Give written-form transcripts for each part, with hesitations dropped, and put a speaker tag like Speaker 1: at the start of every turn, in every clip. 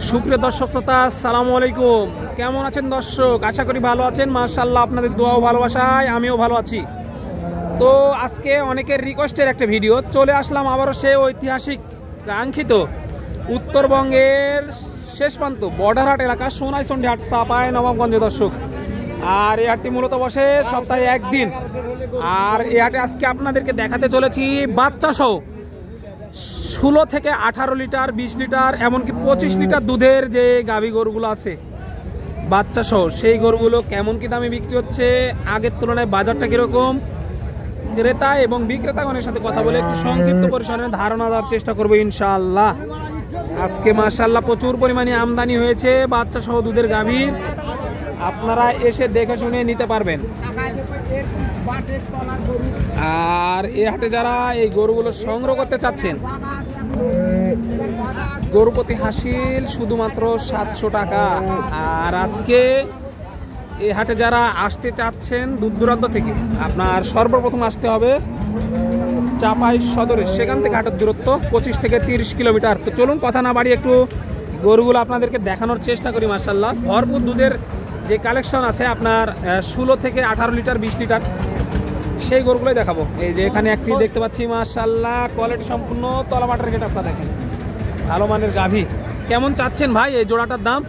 Speaker 1: সুপ্রিয় দর্শক শ্রোতা, আসসালামু আলাইকুম। কেমন আছেন দর্শক? আশা করি ভালো আছেন। মাশাআল্লাহ, আপনাদের দোয়া ও ভালোবাসায় আমিও ভালো আছি। তো আজকে অনেকের রিকোয়েস্টের একটা ভিডিও চলে আসলাম আবারও সেই ঐতিহাসিক কাঙ্ক্ষিত উত্তরবঙ্গের শেষ প্রান্ত বর্ডারহাট এলাকা সোনাইচন্ডী হাট চাপায় নবাবগঞ্জে দর্শক। আর এই হাটটি মূলত বসে সপ্তাহে একদিন। আর এই হাটে আজকে আপনাদেরকে দেখাতে চলেছি বাচ্চা সহ 16 থেকে 18 লিটার, 20 লিটার, এমনকি 25 লিটার দুধের যে গাভী গরুগুলো আছে বাচ্চা সহ, সেই গরুগুলো কেমন কি দামে বিক্রি হচ্ছে, আগের তুলনায় বাজারটা কীরকম, ক্রেতা এবং বিক্রেতাগণের সাথে কথা বলে একটু সংক্ষিপ্ত পরিসরে ধারণা দেওয়ার চেষ্টা করবো ইনশাআল্লাহ। আজকে মাশাআল্লাহ প্রচুর পরিমাণে আমদানি হয়েছে বাচ্চা সহ দুধের গাভীর, আপনারা এসে দেখে শুনে নিতে পারবেন। আর এই হাটে যারা এই গরুগুলো সংগ্রহ করতে চাচ্ছেন, গরু প্রতি হাসিল শুধুমাত্র 700 টাকা। আর আজকে এই হাটে যারা আসতে চাচ্ছেন দূর দূরান্ত থেকে, আপনার সর্বপ্রথম আসতে হবে চাপাই সদরে, সেখান থেকে হাটের দূরত্ব 25 থেকে 30 কিলোমিটার। তো চলুন কথা না বাড়িয়ে একটু গরুগুলো আপনাদেরকে দেখানোর চেষ্টা করি। মাশাআল্লাহ ভরপুর দুধের যে কালেকশন আছে আপনার 16 থেকে 18 লিটার, 20 লিটার, সেই গরুগুলোই দেখাবো। এই যে এখানে একটি দেখতে পাচ্ছি মাশাআল্লাহ কোয়ালিটি সম্পূর্ণ তলামাটার গেট, আপনারা দেখেন ভালো মানের গাভী। কেমন চাচ্ছেন ভাই এই জোড়াটার দাম?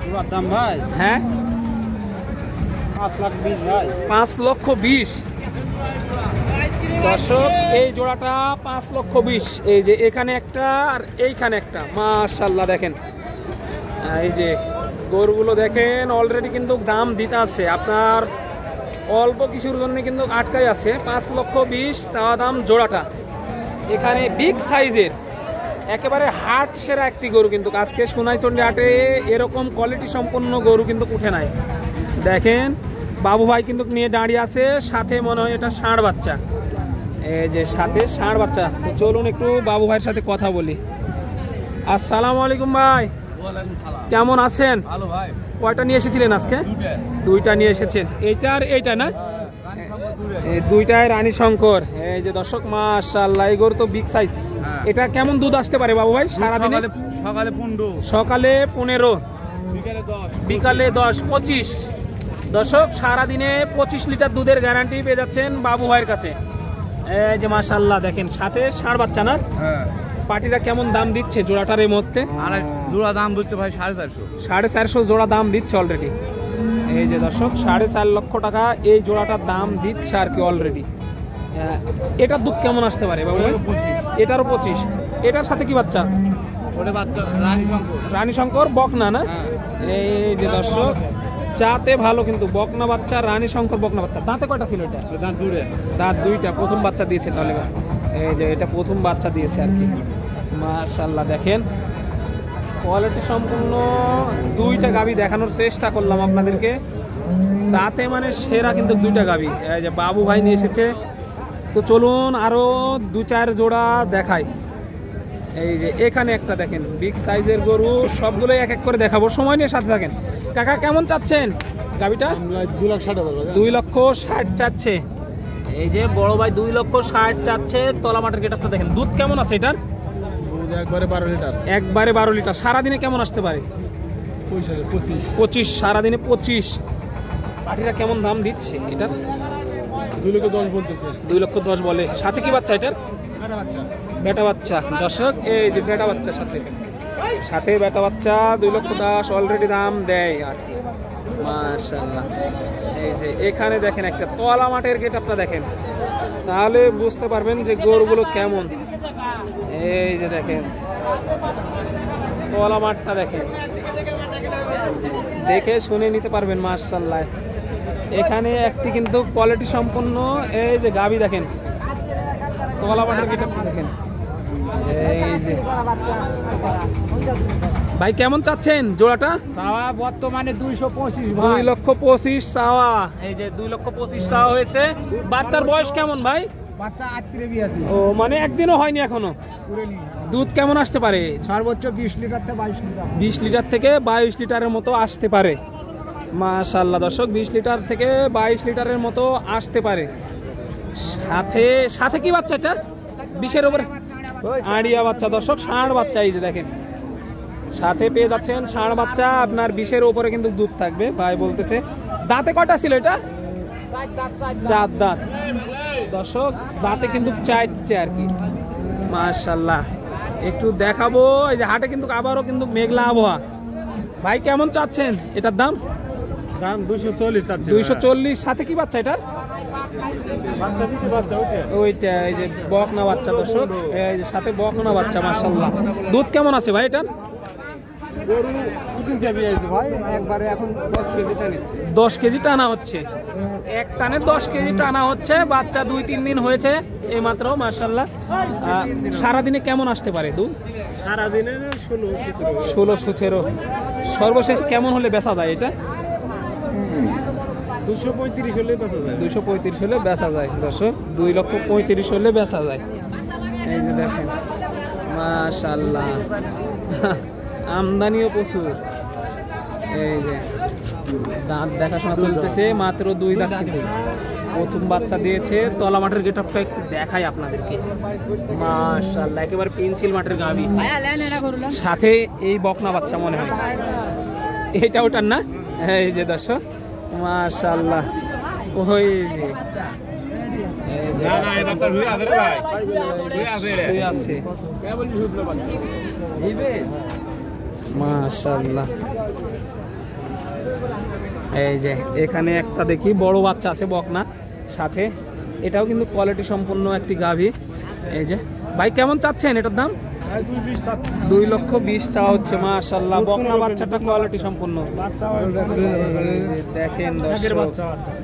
Speaker 2: জোড়ার দাম ভাই
Speaker 1: হ্যাঁ
Speaker 2: 5,20,000 ভাই।
Speaker 1: 5,20,000 দর্শক, এই জোড়াটা 5,20,000। এই যে এখানে একটা আর এইখানে একটা, মাশাআল্লাহ দেখেন এই যে গরুগুলো দেখেন অলরেডি কিন্তু দাম দিতে আছে, আপনার অল্প কিছুর জন্য কিন্তু আটকাই আছে। 5,20,000 চাওয়া দাম জোড়াটা। এখানে বিগ সাইজের একেবারে হাট সেরা একটি গরু, কিন্তু আজকে সোনাইচন্ডী হাটে এরকম কোয়ালিটি সম্পন্ন গরু কিন্তু উঠে নাই। দেখেন বাবু ভাই কিন্তু নিয়ে দাঁড়িয়ে আছে, সাথে মনে হয় এটা ষাঁড় বাচ্চা। এই যে সাথে ষাঁড় বাচ্চা। তো চলুন একটু বাবু ভাইয়ের সাথে কথা বলি। আসসালামু আলাইকুম ভাই, কেমন আছেন?
Speaker 2: ভালো ভাই।
Speaker 1: কয়টা নিয়ে এসেছিলেন আজকে? দুইটা নিয়ে এসেছেন। এইটার এইটা না, এই দুইটাই রানী শঙ্কর। এই যে দর্শক মাশাআল্লাহ এই গরু তো বিগ সাইজ। এটা কেমন দুধ আসতে পারে বাবু ভাই সারাদিনে? সকালে 15, বিকালে 10, 25। দর্শক সারাদিনে 25 লিটার দুধের গ্যারান্টি পেয়ে যাচ্ছেন বাবু ভাইয়ের কাছে। এই যে মাশাআল্লাহ দেখেন সাথে ষাঁড় বাচ্চা না। পাটিরা কেমন দাম দিচ্ছে জোড়াটার এই মুহূর্তে?
Speaker 2: জোড়া দাম দিচ্ছে ভাই 450।
Speaker 1: 450 জোড়া দাম দিচ্ছে অলরেডি। এই যে দর্শক 4.5 লক্ষ টাকা এই জোড়াটার দাম দিচ্ছে আর কি অলরেডি। এটার দুধ কেমন আসতে পারে বাবু?
Speaker 2: 25।
Speaker 1: এটারও 25। এটার সাথে কি বাচ্চা?
Speaker 2: ওটা বাচ্চা
Speaker 1: রানী শঙ্কর বকনা না। এই যে দর্শক চাতে ভালো কিন্তু বকনা বাচ্চা, রানী শঙ্কর বকনা বাচ্চা। দাঁতে কয়টা ছিল এটা? দাঁত দুইটা, প্রথম বাচ্চা দিয়েছে তাহলে। এই যে এটা প্রথম বাচ্চা দিয়েছে আর কি। মাশাআল্লাহ দেখেন কোয়ালিটি সম্পূর্ণ দুইটা গাভী দেখানোর চেষ্টা করলাম আপনাদেরকে, সাথে মানে সেরা কিন্তু দুইটা গাভী। এই যে বাবু ভাই নিয়ে এসেছে। তো চলুন আরো 2-4 জোড়া দেখাই। এই যে এখানে একটা দেখেন বিগ সাইজের গরু, সবগুলোই এক এক করে দেখাবো, সময় নিয়ে সাথে থাকেন। কাকা কেমন চাচ্ছেন গাভীটা? 2,60,000 চাচ্ছে। এই যে বড় ভাই 2,60,000 চাচ্ছে। তলামাটার গেটআপটা দেখেন। দুধ কেমন আছে এটার?
Speaker 2: একবারে 12 লিটার।
Speaker 1: একবারে 12 লিটার। সারাদিনে কেমন আসতে পারে? 25। সারাদিনে 25। পাটিরা কেমন দাম দিচ্ছে এটার?
Speaker 2: 2,10,000 বলতেছে।
Speaker 1: 2,10,000 বলে। সাথে কি বাচ্চা এটার? বেটা বাচ্চা। দর্শক এই যে বেটা বাচ্চা, সাথে বেটা বাচ্চা 2,10,000 অলরেডি দাম দেয় আর কি। মাশাআল্লাহ এই যে এখানে দেখেন একটা তলা মাঠের গেট, আপনারা দেখেন তাহলে বুঝতে পারবেন যে গরুগুলো কেমন। এই যে দেখেন তলা মাঠটা দেখেন, দেখে শুনে নিতে পারবেন। মাশাআল্লাহ এখানে একটি কিন্তু কোয়ালিটি সম্পন্ন এই যে গাভী দেখেন, তলা মাঠের গেট দেখেন। এই যে ভাই কেমন চাচ্ছেন জোড়াটা?
Speaker 2: চাওয়া বর্তমানে 225 ভাই।
Speaker 1: 2,25,000 চাওয়া। এই যে 2,25,000 চাওয়া হয়েছে। বাচ্চার বয়স কেমন ভাই?
Speaker 2: বাচ্চা 8 থেকে আছে।
Speaker 1: ও মানে একদিনও হয়নি এখনো। দুধ কেমন আসতে পারে?
Speaker 2: সর্বোচ্চ 20 লিটার থেকে 22 লিটার।
Speaker 1: 20 লিটার থেকে 22 লিটারের মতো আসতে পারে। মাশাআল্লাহ দর্শক 20 লিটার থেকে 22 লিটারের মতো আসতে পারে। সাথে সাথে কি বাচ্চা এটা? 20-এর উপরে আড়িয়া বাচ্চা দর্শক, ষাঁড় বাচ্চা। এই যে দেখেন সাথে পেয়ে যাচ্ছেন ষাঁড় বাচ্চা, আপনার 20-এর উপরে কিন্তু দুধ থাকবে ভাই বলতেছে। দাঁতে কয়টা ছিল এটা? 4 দাঁত। দর্শক দাঁতে কিন্তু 4টে আর কি। মাশাআল্লাহ, একটু দেখাবো। এই যে হাটে কিন্তু আবারও কিন্তু মেঘলা আবহাওয়া। ভাই কেমন চাচ্ছেন এটার দাম?
Speaker 2: দাম 240 চাচ্ছে।
Speaker 1: 240। সাথে কি বাচ্চা এটার? ওইটা এই যে বকনা বাচ্চা। দর্শক এই যে সাথে বকনা বাচ্চা। মাশাআল্লাহ, দুধ কেমন আছে ভাই এটার?
Speaker 2: গরু দুদিন বিয়াইছে ভাই, একবারে এখন 10 কেজি টানিচ্ছে।
Speaker 1: 10 কেজি টানা হচ্ছে, এক টানে 10 কেজি টানা হচ্ছে। বাচ্চা 2-3 দিন হয়েছে এই মাত্র। মাশাআল্লাহ, সারাদিনে কেমন আসতে পারে দুধ?
Speaker 2: সারাদিনে 16-17।
Speaker 1: 16-17। সর্বশেষ কেমন হলে বেচা যায় এটা?
Speaker 2: 235 হলে বেচা যায়।
Speaker 1: 235 হলে বেচা যায়। দর্শক 2,35,000 হলে বেচা যায়। এই যে দেখেন মাশাআল্লাহ, আমদানিও প্রচুর। এই যে দাঁত দেখাশোনা চলতেছে, মাত্র 2 দাঁত থেকে প্রথম বাচ্চা দিয়েছে। তলা মাঠের গেটআপটা একটু দেখাই আপনাদেরকে। মাশাআল্লাহ, একেবারে পেন্সিল মাঠের গাভী, সাথে এই বকনা বাচ্চা মনে হয়। এটা ওটার না? এই যে দর্শক মাশাআল্লাহ, ওই যে মাশাআল্লাহ। এই যে এখানে একটা দেখি বড় বাচ্চা আছে বকনা সাথে, এটাও কিন্তু কোয়ালিটি সম্পন্ন একটি গাভী। এই যে ভাই কেমন চাচ্ছেন এটার দাম? 2,20,000 চাওয়া হচ্ছে। মাশাআল্লাহ, বকনা বাচ্চাটা কোয়ালিটি সম্পন্ন। দেখেন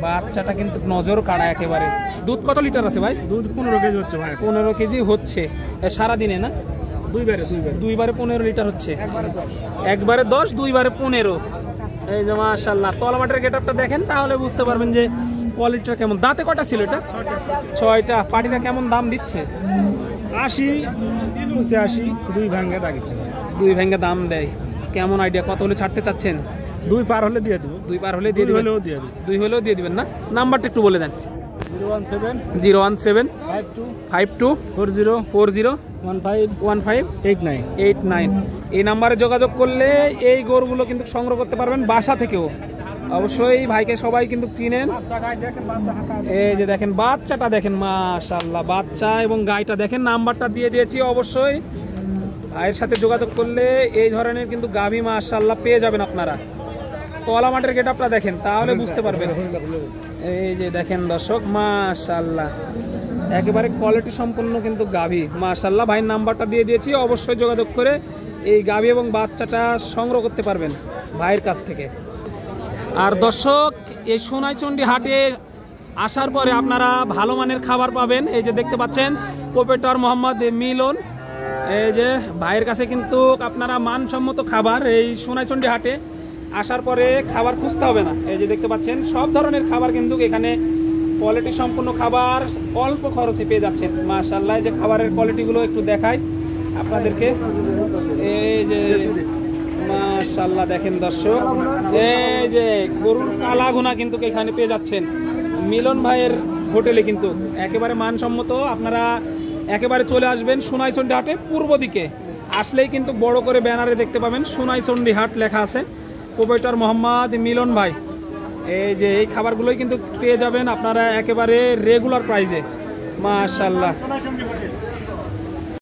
Speaker 1: বাচ্চাটা কিন্তু নজর কাড়া একেবারে। দুধ কত লিটার আছে ভাই?
Speaker 2: দুধ 15 কেজি হচ্ছে ভাই।
Speaker 1: 15 কেজি হচ্ছে সারাদিনে না? দুইবারে 15 লিটার হচ্ছে। একবারে 10, দুইবারে 15। এই যে মাশাআল্লাহ, তলামাটের গেটআপটা দেখেন তাহলে বুঝতে পারবেন যে কোয়ালিটিটা কেমন। দাঁতে কয়টা ছিল এটা? 6টা। পাটিটা কেমন দাম দিচ্ছে?
Speaker 2: 80, 85, 2 ভাঙে রাখছে।
Speaker 1: 2 ভেঙে দাম দেয়। কেমন আইডিয়া, কত হলে ছাড়তে চাচ্ছেন?
Speaker 2: 2 পার হলে দিয়ে দেব।
Speaker 1: 2 পার হলে দিয়ে দিবেন? 2 হলেও দিয়ে দিবেন না? নাম্বারটা একটু বলে দেন। 017 52 40 15 এই নাম্বারে যোগাযোগ করলে এই গরুগুলো কিন্তু সংগ্রহ করতে পারবেন বাসা থেকেও। অবশ্যই ভাইকে সবাই কিন্তু চিনেন। এই যে দেখেন বাচ্চাটা দেখেন, মাশাআল্লাহ, বাচ্চা এবং গাইটা দেখেন। নাম্বারটা দিয়ে দিয়েছি, অবশ্যই ভাইয়ের সাথে যোগাযোগ করলে এই ধরনের কিন্তু গাভী মাশাআল্লাহ পেয়ে যাবেন আপনারা। তলা মাঠের গেটআপটা দেখেন তাহলে বুঝতে পারবেন। এই যে দেখেন দর্শক মাশাআল্লাহ, একেবারে কোয়ালিটি সম্পন্ন কিন্তু গাভী মাশাআল্লাহ। ভাইয়ের নাম্বারটা দিয়ে দিয়েছি, অবশ্যই যোগাযোগ করে এই গাভী এবং বাচ্চাটা সংগ্রহ করতে পারবেন ভাইয়ের কাছ থেকে। আর দর্শক এই সোনাইচন্ডী হাটে আসার পরে আপনারা ভালো মানের খাবার পাবেন। এই যে দেখতে পাচ্ছেন প্রোপেটর মোহাম্মদ মিলন, এই যে ভাইয়ের কাছে কিন্তু আপনারা মানসম্মত খাবার এই সোনাইচন্ডী হাটে আসার পরে খাবার খুঁজতে হবে না। এই যে দেখতে পাচ্ছেন সব ধরনের খাবার কিন্তু এখানে কোয়ালিটি সম্পন্ন খাবার অল্প খরচে পেয়ে যাচ্ছেন মাশাআল্লাহ। যে খাবারের কোয়ালিটিগুলো একটু দেখাই আপনাদেরকে। এই যে মাশাআল্লাহ দেখেন দর্শক, এই যে গরুর কালাগুনা কিন্তু এখানে পেয়ে যাচ্ছেন মিলন ভাইয়ের হোটেলে। কিন্তু একেবারে মানসম্মত। আপনারা একেবারে চলে আসবেন সোনাইচন্ডী হাটে। পূর্ব দিকে আসলেই কিন্তু বড় করে ব্যানারে দেখতে পাবেন সোনাইচন্ডী হাট লেখা আছে, প্রোপেটর মোহাম্মদ মিলন ভাই। এই যে এই খাবারগুলোই কিন্তু পেয়ে যাবেন আপনারা একেবারে রেগুলার প্রাইজে মাশাআল্লাহ।